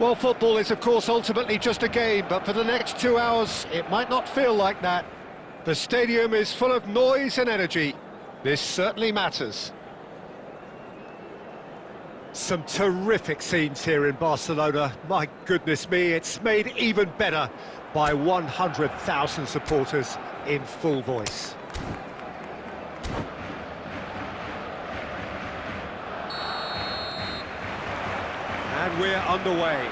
Well, football is, of course, ultimately just a game, but for the next 2 hours, it might not feel like that. The stadium is full of noise and energy. This certainly matters. Some terrific scenes here in Barcelona. My goodness me, it's made even better by 100,000 supporters in full voice. And we're underway.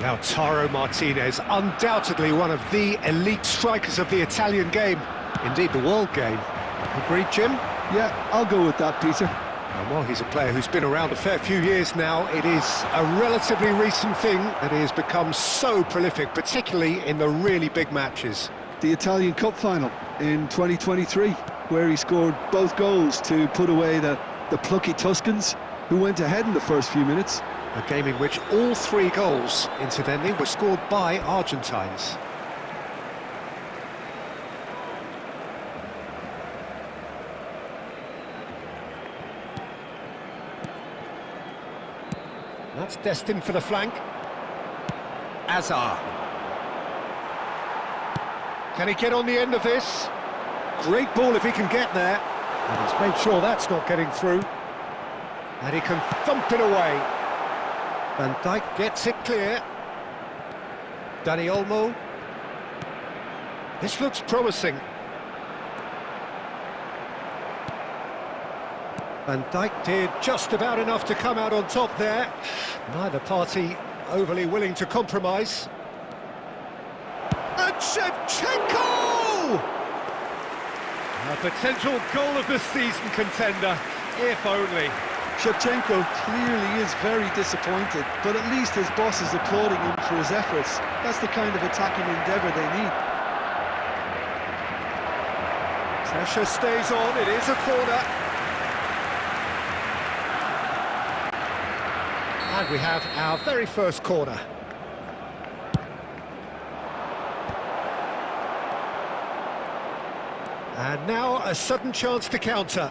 Lautaro Martinez, undoubtedly one of the elite strikers of the Italian game, indeed the world game. Agreed, Jim? Yeah, I'll go with that, Peter. And while he's a player who's been around a fair few years now, it is a relatively recent thing that he has become so prolific, particularly in the really big matches. The Italian Cup final in 2023, where he scored both goals to put away the plucky Tuscans, who went ahead in the first few minutes. A game in which all 3 goals, incidentally, were scored by Argentines. That's destined for the flank. Azar. Can he get on the end of this? Great ball if he can get there. And he's made sure that's not getting through. And he can thump it away. Van Dijk gets it clear. Dani Olmo. This looks promising. Van Dijk did just about enough to come out on top there. Neither party overly willing to compromise. And Shevchenko! A potential goal of the season contender, if only. Shevchenko clearly is very disappointed, but at least his boss is applauding him for his efforts. That's the kind of attacking endeavour they need. Pressure stays on, it is a corner. And we have our very first corner. And now a sudden chance to counter.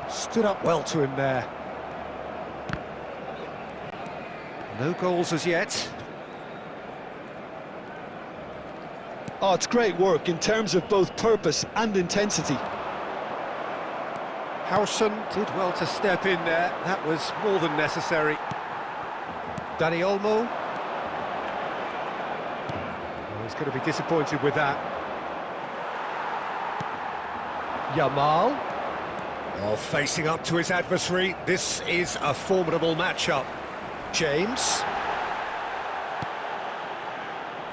Stood up well to him there. No goals as yet. Oh, it's great work in terms of both purpose and intensity. Howson did well to step in there. That was more than necessary. Dani Olmo. Oh, he's going to be disappointed with that. Yamal. Oh, facing up to his adversary. This is a formidable matchup. James.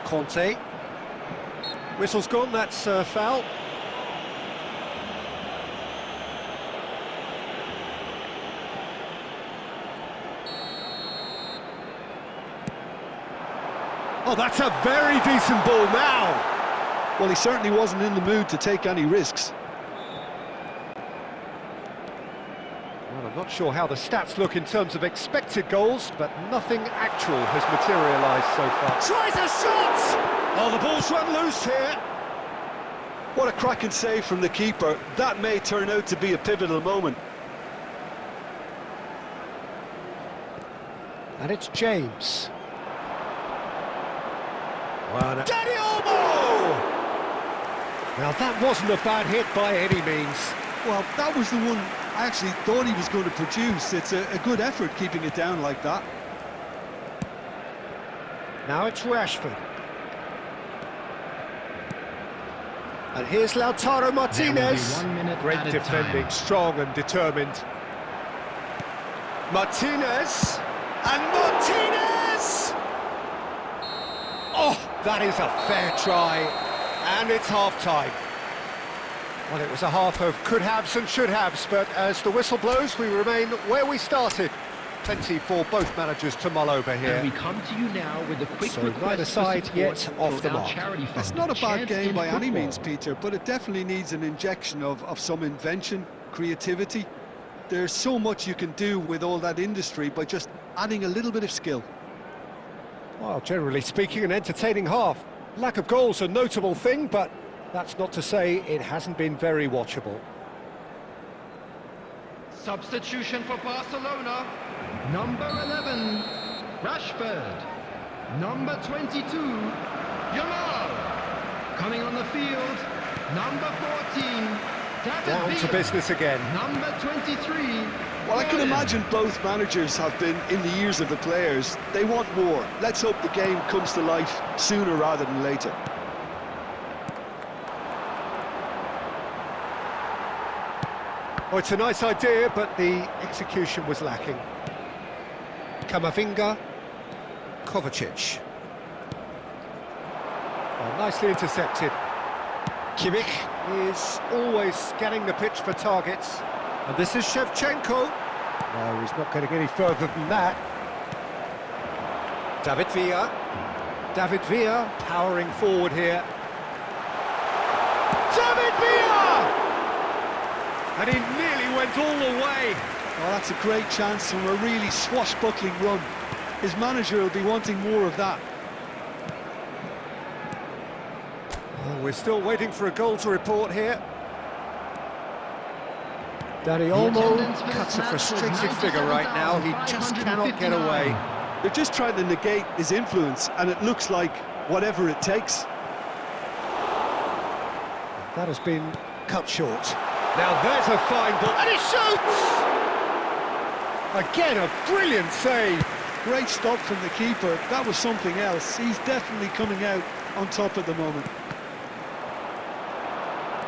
Conte. Whistle's gone, that's a foul. Oh, that's a very decent ball now. Well, he certainly wasn't in the mood to take any risks. Well, I'm not sure how the stats look in terms of expected goals, but nothing actual has materialised so far. Tries a shot! Oh, the ball's run loose here. What a cracking save from the keeper. That may turn out to be a pivotal moment. And it's James. Well, Dani Olmo! Now that wasn't a bad hit by any means. Well, that was the one I actually thought he was going to produce. It's a good effort keeping it down like that. Now it's Rashford. And here's Lautaro Martinez. Great defending, strong and determined. Martinez! And Martinez! Oh, that is a fair try. And it's half-time. Well, it was a half of could-haves and should-haves, but as the whistle blows, we remain where we started. Plenty for both managers to mull over here. And we come to you now with a quick request neither side yet off the mark. It's not a bad game by any means, Peter, but it definitely needs an injection of some invention, creativity. There's so much you can do with all that industry by just adding a little bit of skill. Well, generally speaking, an entertaining half. Lack of goals a notable thing, but that's not to say it hasn't been very watchable. Substitution for Barcelona. Number 11, Rashford. Number 22, Yamal. Coming on the field, number 14, David Down to Villa. business again. Number 23. Well, I can Williams. imagine both managers have been in the ears of the players. They want more. Let's hope the game comes to life sooner rather than later. Oh, it's a nice idea, but the execution was lacking. Kamavinga, Kovacic. Oh, nicely intercepted. Kimmich is always scanning the pitch for targets. And this is Shevchenko. No, he's not getting any further than that. David Villa. David Villa powering forward here. David Villa! And he nearly went all the way. Well, that's a great chance from a really swashbuckling run. His manager will be wanting more of that. Oh, we're still waiting for a goal to report here. Dani Olmo cuts a frustrated figure right now. He just cannot get away. They're just trying to negate his influence, and it looks like whatever it takes. That has been cut short. Now there's a fine ball, and he shoots! Again, a brilliant save. Great stop from the keeper. That was something else. He's definitely coming out on top at the moment.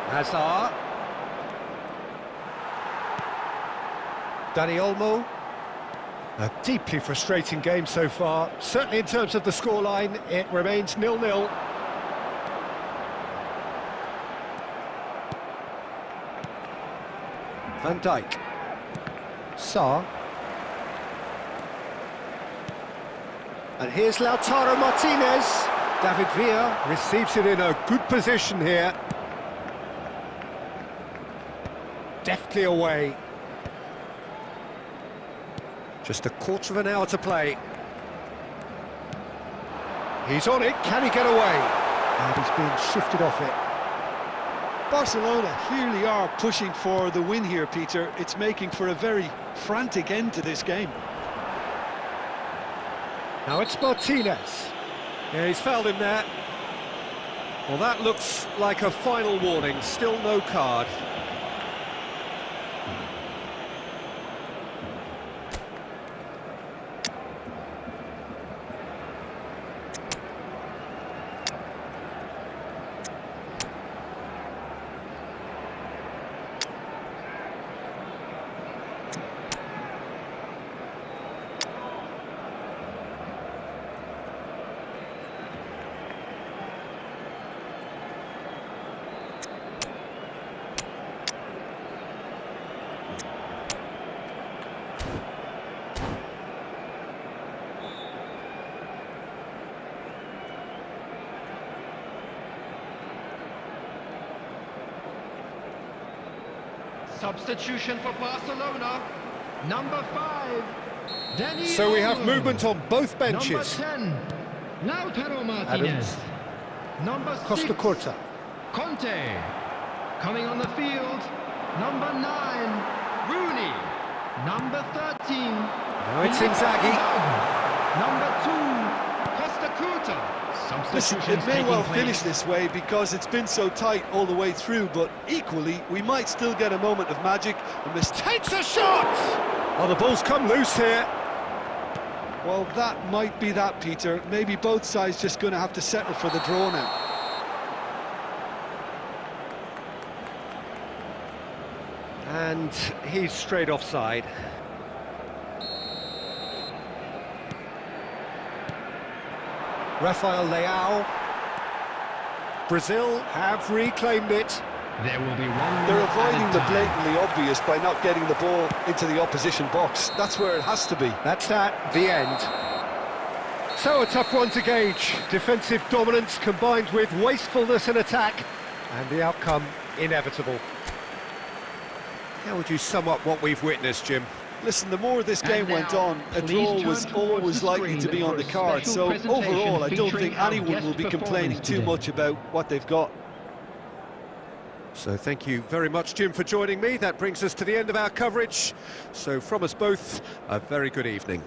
Hazard. Dani Olmo. A deeply frustrating game so far. Certainly in terms of the scoreline, it remains 0-0. Van Dijk. Sarr. And here's Lautaro Martinez. David Villa receives it in a good position here. Deftly away. Just a quarter of an hour to play. He's on it, can he get away? And he's being shifted off it. Barcelona clearly are pushing for the win here, Peter. It's making for a very frantic end to this game. Now it's Martinez. Yeah, he's fouled him there. Well, that looks like a final warning. Still no card. Substitution for Barcelona. Number 5, Dani So we have Olmo. movement on both benches. Number 10, Lautaro Martinez. Number 6, Costa Curta. Conte. Coming on the field, number 9, Rooney. Number 13, Now it's Inzaghi. Number 2, Costa Curta. Listen, it may well finish this way because it's been so tight all the way through, but equally, we might still get a moment of magic. A mistake. Takes a shot! Oh, the ball's come loose here. Well, that might be that, Peter. Maybe both sides just going to have to settle for the draw now. And he's straight offside. Rafael Leao. Brazil have reclaimed it. There will be one. They're avoiding the blatantly obvious by not getting the ball into the opposition box. That's where it has to be. That's that, the end. So a tough one to gauge. Defensive dominance combined with wastefulness in attack, and the outcome inevitable. How would you sum up what we've witnessed, Jim? Listen, the more this game went on, a please draw turn was towards always the likely to screen be on for the a card. special So presentation overall, I don't featuring think our anyone guest will be complaining performance too today. much about what they've got. So thank you very much, Jim, for joining me. That brings us to the end of our coverage. So from us both, a very good evening.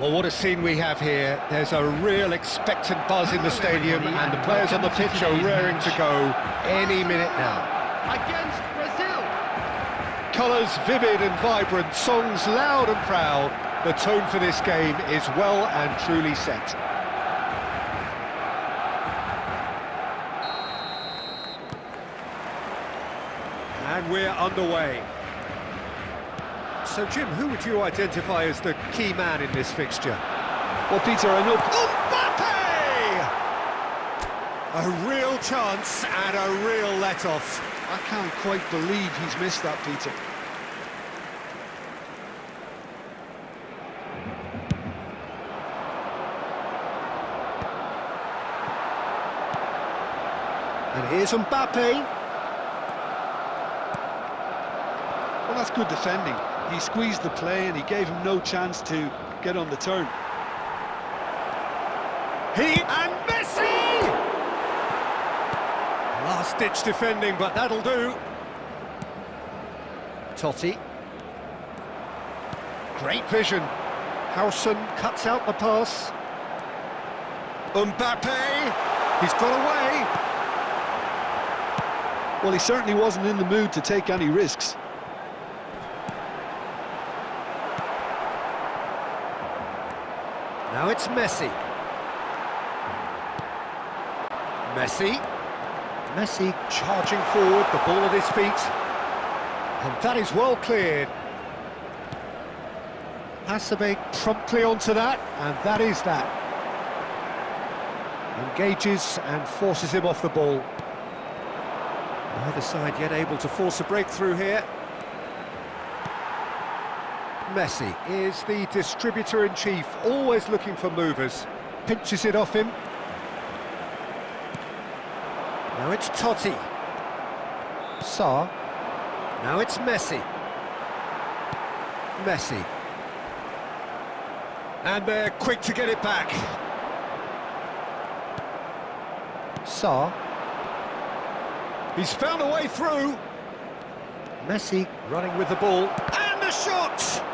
Well, what a scene we have here. There's a real expectant buzz in the stadium, and the players on the pitch are raring to go any minute now. Against Brazil. Colours vivid and vibrant, songs loud and proud. The tone for this game is well and truly set. And we're underway. So, Jim, who would you identify as the key man in this fixture? Well, Peter, I know... Mbappe! A real chance and a real let-off. I can't quite believe he's missed that, Peter. And here's Mbappe. Well, that's good defending. He squeezed the play and he gave him no chance to get on the turn. And Messi! Last-ditch defending, but that'll do. Totti. Great vision. Howson cuts out the pass. Mbappe! He's got away. Well, he certainly wasn't in the mood to take any risks. Now it's Messi. Messi charging forward, the ball at his feet. And that is well cleared. Hasebe promptly onto that, and that is that. Engages and forces him off the ball. Neither side yet able to force a breakthrough here. Messi is the distributor-in-chief, always looking for movers. Pinches it off him. Now it's Totti. Sarr. Now it's Messi. And they're quick to get it back. Sarr. He's found a way through. Messi running with the ball. And the shot!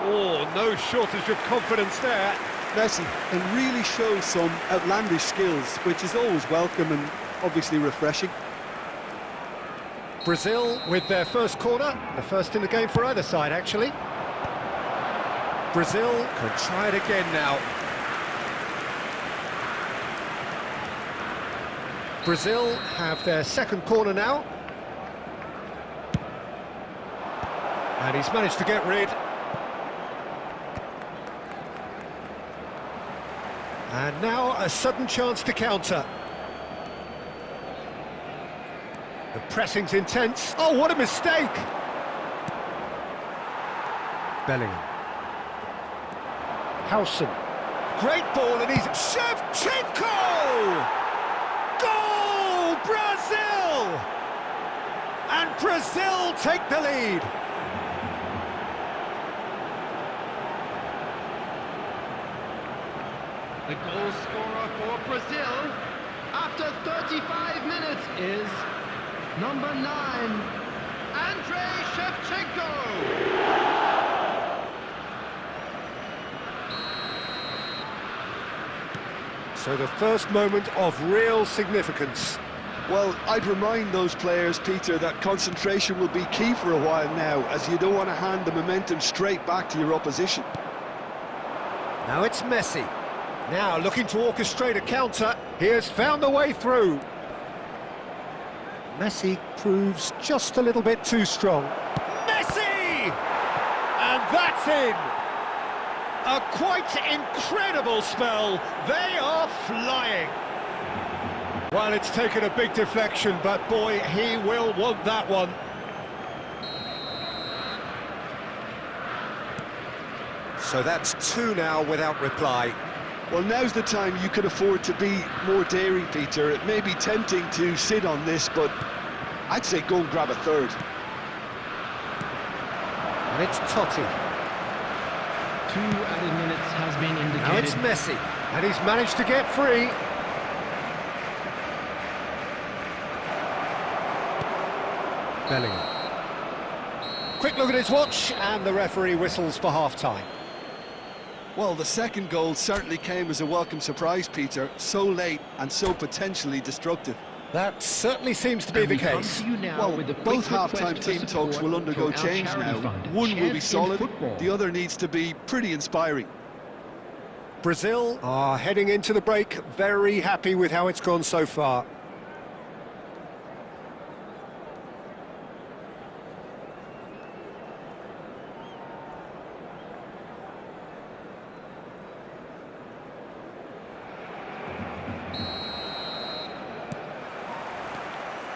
Oh, no shortage of confidence there. Messi can really show some outlandish skills, which is always welcome and obviously refreshing. Brazil with their first corner, the first in the game for either side, actually. Brazil can try it again now. Brazil have their second corner now. And he's managed to get rid. And now a sudden chance to counter. The pressing's intense. Oh, what a mistake! Bellingham. Howson. Great ball, and he's... Shevchenko! Goal! Brazil! And Brazil take the lead. The goal scorer for Brazil after 35 minutes is number 9, Andrei Shevchenko. So the first moment of real significance. Well, I'd remind those players, Peter, that concentration will be key for a while now, as you don't want to hand the momentum straight back to your opposition. Now it's Messi. Now looking to orchestrate a counter. He has found a way through. Messi proves just a little bit too strong. Messi! And that's in! A quite incredible spell. They are flying. Well, it's taken a big deflection, but boy, he will want that one. So that's 2 now without reply. Well, now's the time you can afford to be more daring, Peter. It may be tempting to sit on this, but I'd say go and grab a third. And it's Totti. 2 added minutes has been indicated. Now it's Messi, and he's managed to get free. Bellingham. Quick look at his watch, and the referee whistles for half-time. Well, the second goal certainly came as a welcome surprise, Peter. So late and so potentially destructive. That certainly seems to be the case. Well, both half-time team talks will undergo change now. One will be solid, the other needs to be pretty inspiring. Brazil are heading into the break, very happy with how it's gone so far.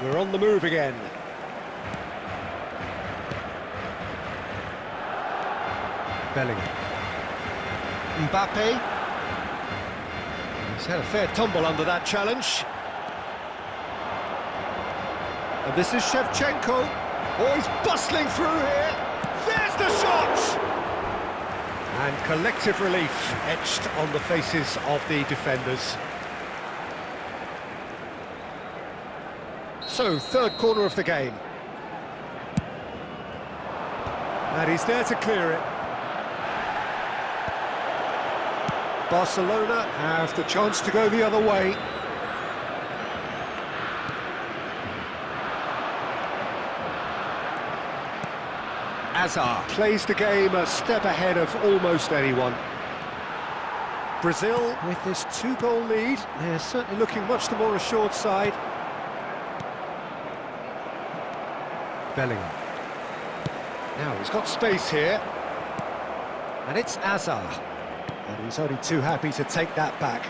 We're on the move again. Bellingham. Mbappe. He's had a fair tumble under that challenge. And this is Shevchenko. Oh, he's bustling through here. There's the shot! And collective relief etched on the faces of the defenders. So, third corner of the game. And he's there to clear it. Barcelona have the chance to go the other way. Hazard plays the game a step ahead of almost anyone. Brazil, with this 2-goal lead, they're certainly looking much the more assured side. Bellingham. Now he's got space here, and it's Hazard, and he's only too happy to take that back.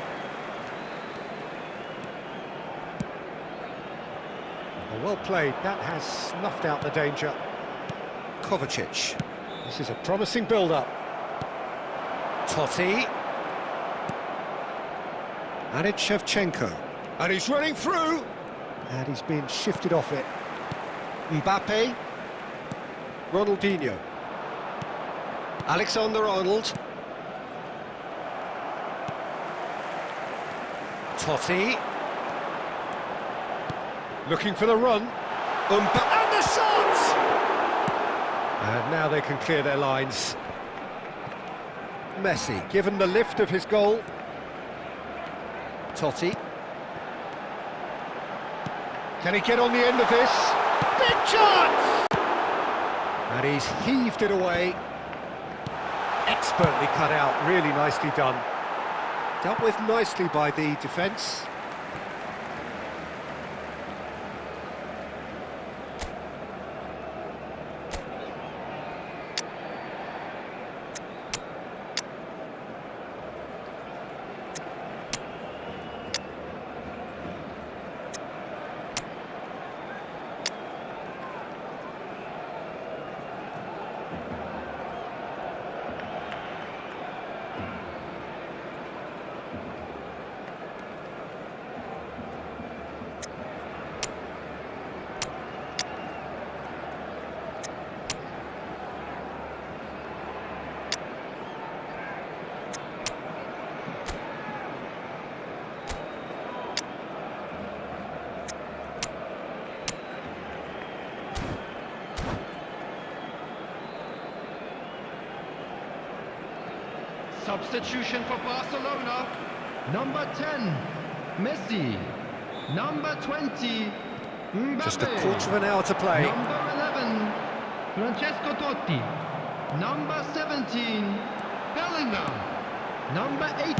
Well played, that has snuffed out the danger. Kovacic. This is a promising build-up. Totti. And it's Shevchenko. And he's running through, and he's being shifted off it. Mbappe, Ronaldinho, Alexander-Arnold, Totti, looking for the run, and the shot! And now they can clear their lines. Messi, given the lift of his goal. Totti. Can he get on the end of this? Big chance! And he's heaved it away. Expertly cut out, really nicely done. Dealt with nicely by the defence. Substitution for Barcelona. Number 10, Messi. Number 20, Mbappe. Just a quarter of an hour to play. Number 11, Francesco Totti. Number 17, Bellingham. Number 18,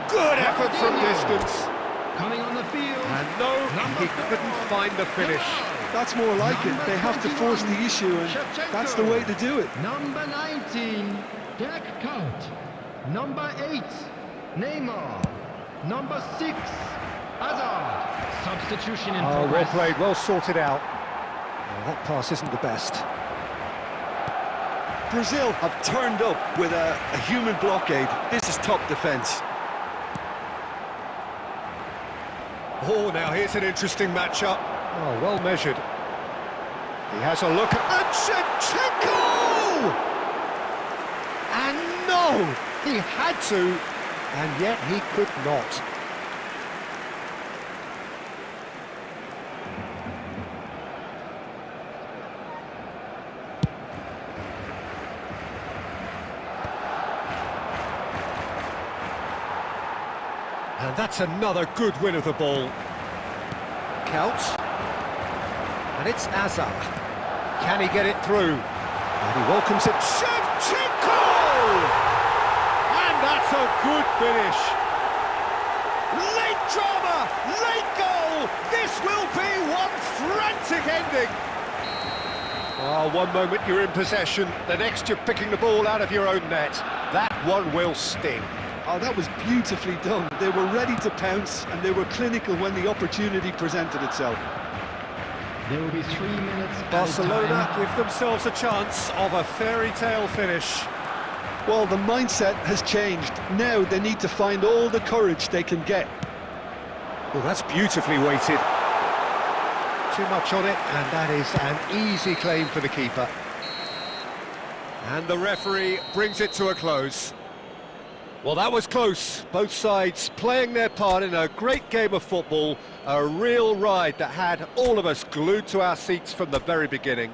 Good effort from Ronaldinho. distance. Coming on the field. And no, he couldn't find the finish. That's more like it. Number They have to 21, force the issue, and Shevchenko. that's the way to do it. Number 19, Dirk Kuyt. Number 8, Neymar. Number 6, Hazard. Substitution in Oh, well progress. played, well sorted out. Well, that pass isn't the best. Brazil have turned up with a human blockade. This is top defence. Oh, now here's an interesting matchup. Oh, well measured. He has a look at... And Shevchenko! And no! He had to, and yet he could not. And that's another good win of the ball. Counts. And it's Hazard. Can he get it through? And he welcomes it. Shevchenko! And that's a good finish. Late drama, late goal. This will be one frantic ending. Oh, one moment you're in possession, the next you're picking the ball out of your own net. That one will sting. Oh, that was beautifully done. They were ready to pounce, and they were clinical when the opportunity presented itself. There will be 3 minutes. Barcelona added give themselves a chance of a fairy tale finish. Well, the mindset has changed. Now they need to find all the courage they can get. Well, that's beautifully weighted. Too much on it, and that is an easy claim for the keeper. And the referee brings it to a close. Well, that was close. Both sides playing their part in a great game of football, a real ride that had all of us glued to our seats from the very beginning.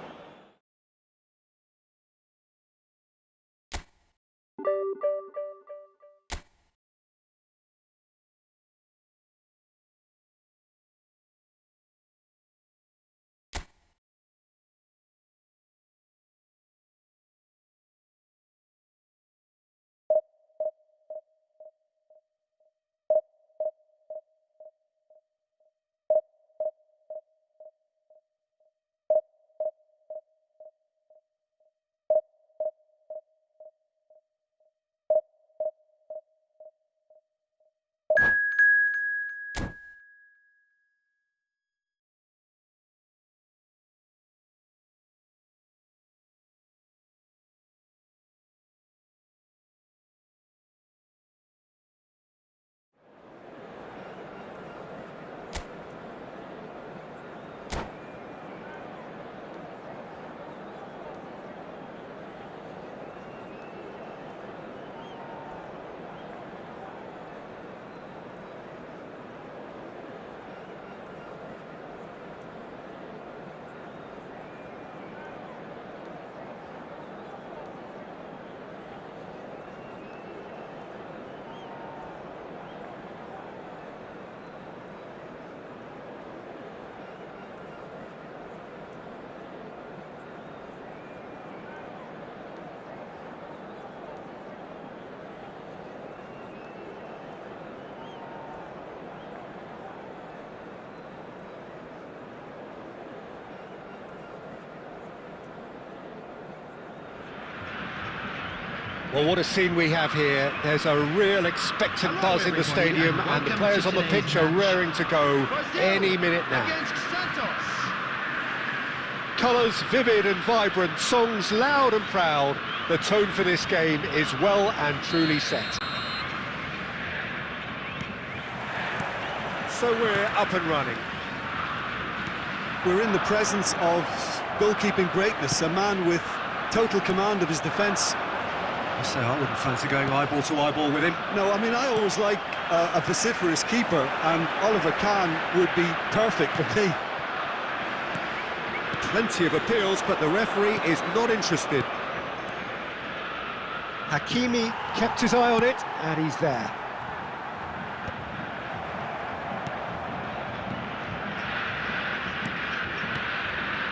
Well, what a scene we have here. There's a real expectant Hello, buzz in the everybody, stadium, and and the welcome players to on the today's pitch are match. raring to go Brazil any minute now. against Santos. Colours vivid and vibrant, songs loud and proud. The tone for this game is well and truly set. So we're up and running. We're in the presence of goalkeeping greatness, a man with total command of his defence. I say I wouldn't fancy going eyeball to eyeball with him. No, I mean, I always like a vociferous keeper, and Oliver Kahn would be perfect for me. Plenty of appeals, but the referee is not interested. Hakimi kept his eye on it, and he's there.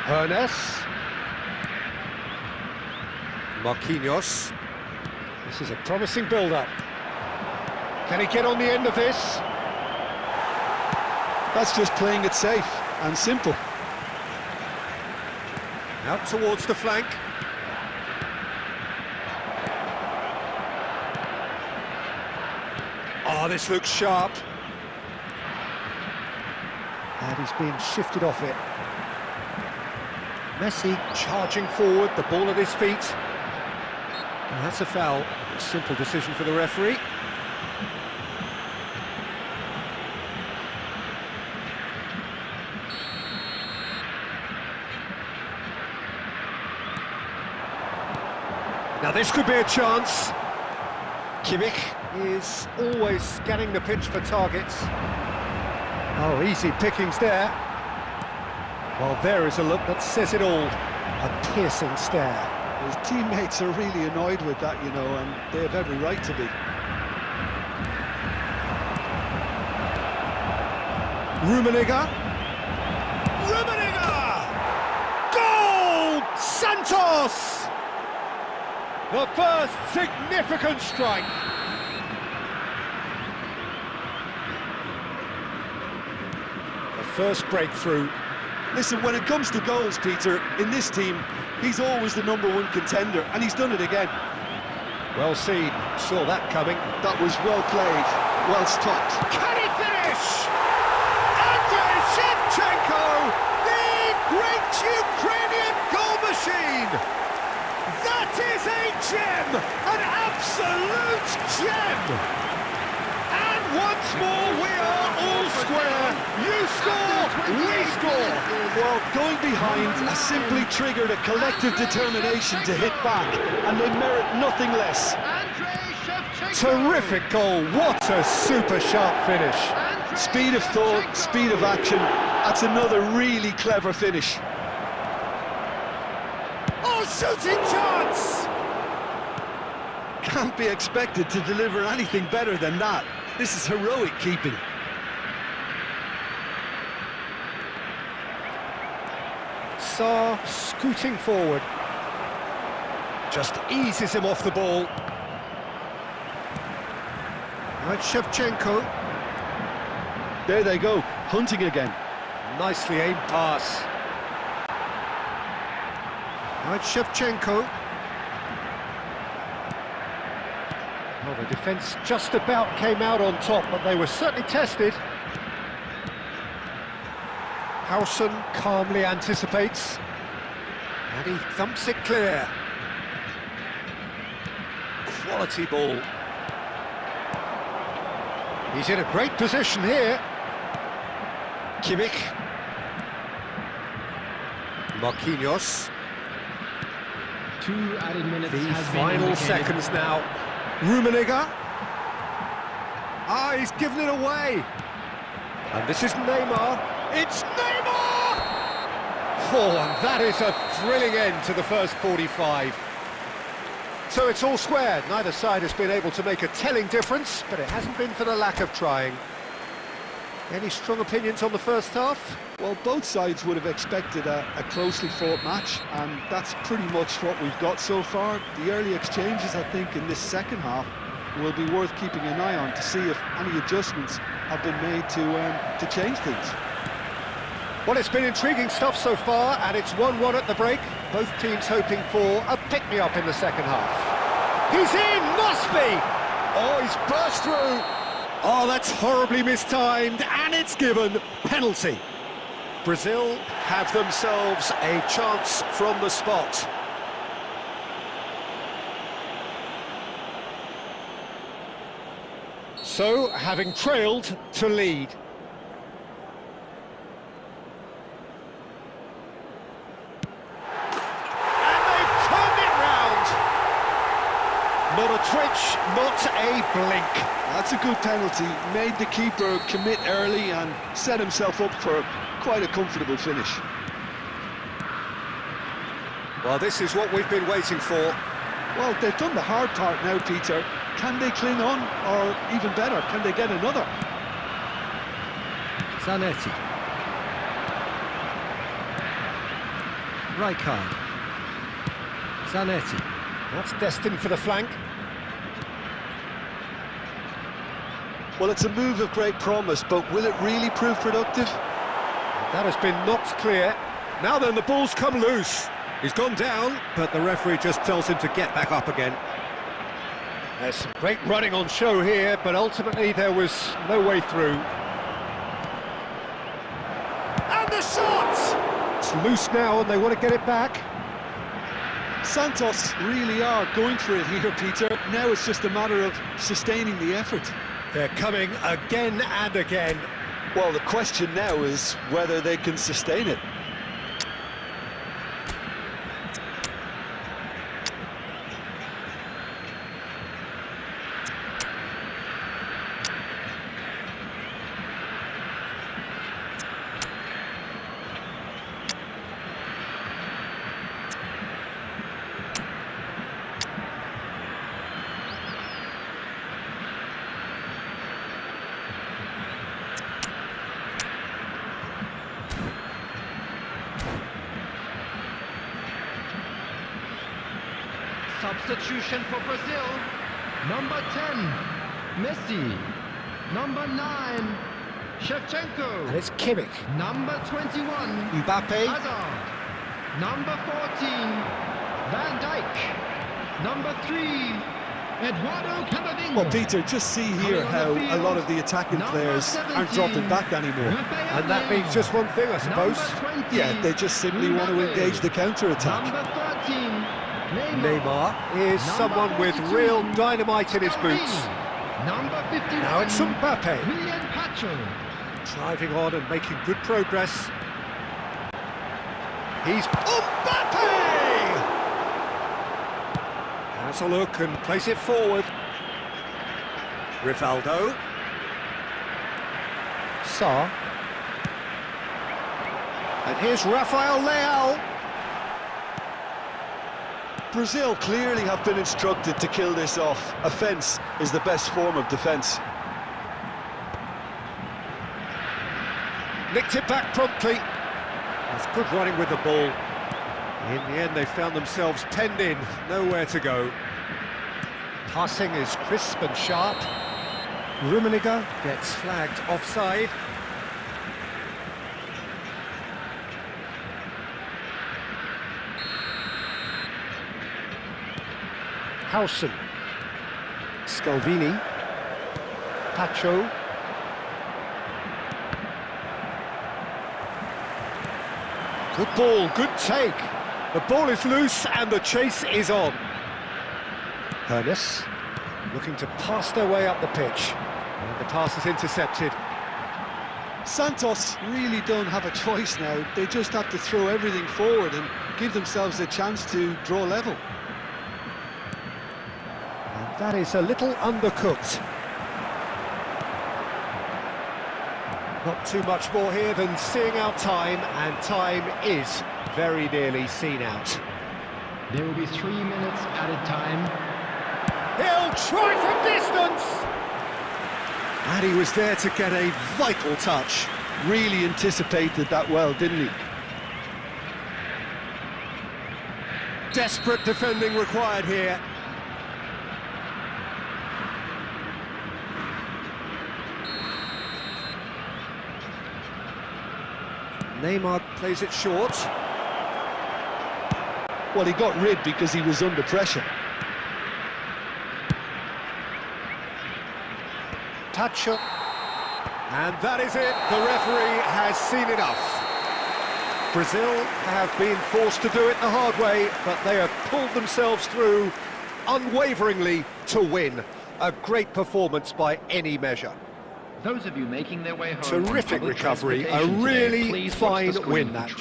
Ernest. Marquinhos. This is a promising build-up. Can he get on the end of this? That's just playing it safe and simple. Out towards the flank. Oh, this looks sharp. And he's being shifted off it. Messi charging forward, the ball at his feet. And that's a foul. A simple decision for the referee. Now this could be a chance. Kimmich is always scanning the pitch for targets. Oh, easy pickings there. Well, there is a look that says it all. A piercing stare. His teammates are really annoyed with that, you know, and they have every right to be. Rummenigge. Rummenigge! Goal! Santos! The first significant strike. The first breakthrough. Listen, when it comes to goals, Peter, in this team, he's always the #1 contender, and he's done it again. Well seen, saw that coming. That was well played, well stopped. Can he finish? Andrei Shevchenko, the great Ukrainian goal machine! That is a gem, an absolute gem! And once more we are all square. You score, we score. Well, going behind has simply triggered a collective determination to hit back, and they merit nothing less. Terrific goal, what a super sharp finish. Speed of thought, speed of action, that's another really clever finish. Oh, shooting chance! Can't be expected to deliver anything better than that. This is heroic keeping. Sarr scooting forward. Just eases him off the ball. Right, Shevchenko. There they go, hunting again. Nicely aimed pass. Right, Shevchenko. Well, the defence just about came out on top, but they were certainly tested. Howson calmly anticipates. And he thumps it clear. Quality ball. He's in a great position here. Kimmich. Marquinhos. 2 added minutes. The has been final indicated. seconds now. Rummenigge. Ah, he's given it away. And this is Neymar. It's Neymar! Oh, and that is a thrilling end to the first 45. So it's all square. Neither side has been able to make a telling difference, but it hasn't been for the lack of trying. Any strong opinions on the first half? Well, both sides would have expected a closely fought match, and that's pretty much what we've got so far. The early exchanges, I think, in this second half will be worth keeping an eye on to see if any adjustments have been made to change things. Well, it's been intriguing stuff so far, and it's 1-1 at the break. Both teams hoping for a pick-me-up in the second half. He's in, must be! Oh, he's burst through. Oh, that's horribly mistimed, and it's given. Penalty. Brazil have themselves a chance from the spot. So, having trailed to lead. Not a twitch, not a blink. That's a good penalty. Made the keeper commit early and set himself up for quite a comfortable finish. Well, this is what we've been waiting for. Well, they've done the hard part now, Peter. Can they cling on, or even better, can they get another? Zanetti. Rijkaard. Zanetti. That's destined for the flank. Well, it's a move of great promise, but will it really prove productive? That has been knocked clear. Now then, the ball's come loose. He's gone down, but the referee just tells him to get back up again. There's some great running on show here, but ultimately there was no way through. And the shot! It's loose now and they want to get it back. Santos really are going for it here, Peter. Now it's just a matter of sustaining the effort. They're coming again and again. Well, the question now is whether they can sustain it. Substitution for Brazil. Number 10, Messi. Number 9, Shevchenko. And it's Kimmich. Number 21, Mbappe. Hazard. Number 14, Van Dijk. Number 3, Eduardo Camavinga. Well, Peter, just see here how a lot of the attacking players aren't dropping back anymore. And that means just one thing, I suppose. Yeah, they just simply want to engage the counter-attack. Number 13, Neymar is someone with 42, real dynamite in his boots. Number 51, Now it's Mbappe, William Pacho. driving on and making good progress. He's Mbappe! Has a look and plays it forward. Rivaldo. Sarr. And here's Rafael Leao. Brazil clearly have been instructed to kill this off. Offence is the best form of defence. Nicked it back promptly. That's good running with the ball. In the end, they found themselves penned in, nowhere to go. Passing is crisp and sharp. Rummenigge gets flagged offside. Howson. Scalvini. Pacho. Good ball, good take. The ball is loose and the chase is on. Hernes looking to pass their way up the pitch. And the pass is intercepted. Santos really don't have a choice now. They just have to throw everything forward and give themselves a chance to draw level. And that is a little undercooked. Not too much more here than seeing out time, and time is very nearly seen out. There will be 3 minutes added time. He'll try from distance! And he was there to get a vital touch. Really anticipated that well, didn't he? Desperate defending required here. Neymar plays it short. Well, he got rid because he was under pressure. Touch-up. And that is it. The referee has seen enough. Brazil have been forced to do it the hard way, but they have pulled themselves through unwaveringly to win. A great performance by any measure. Those of you making their way home. Terrific recovery, a really fine win that.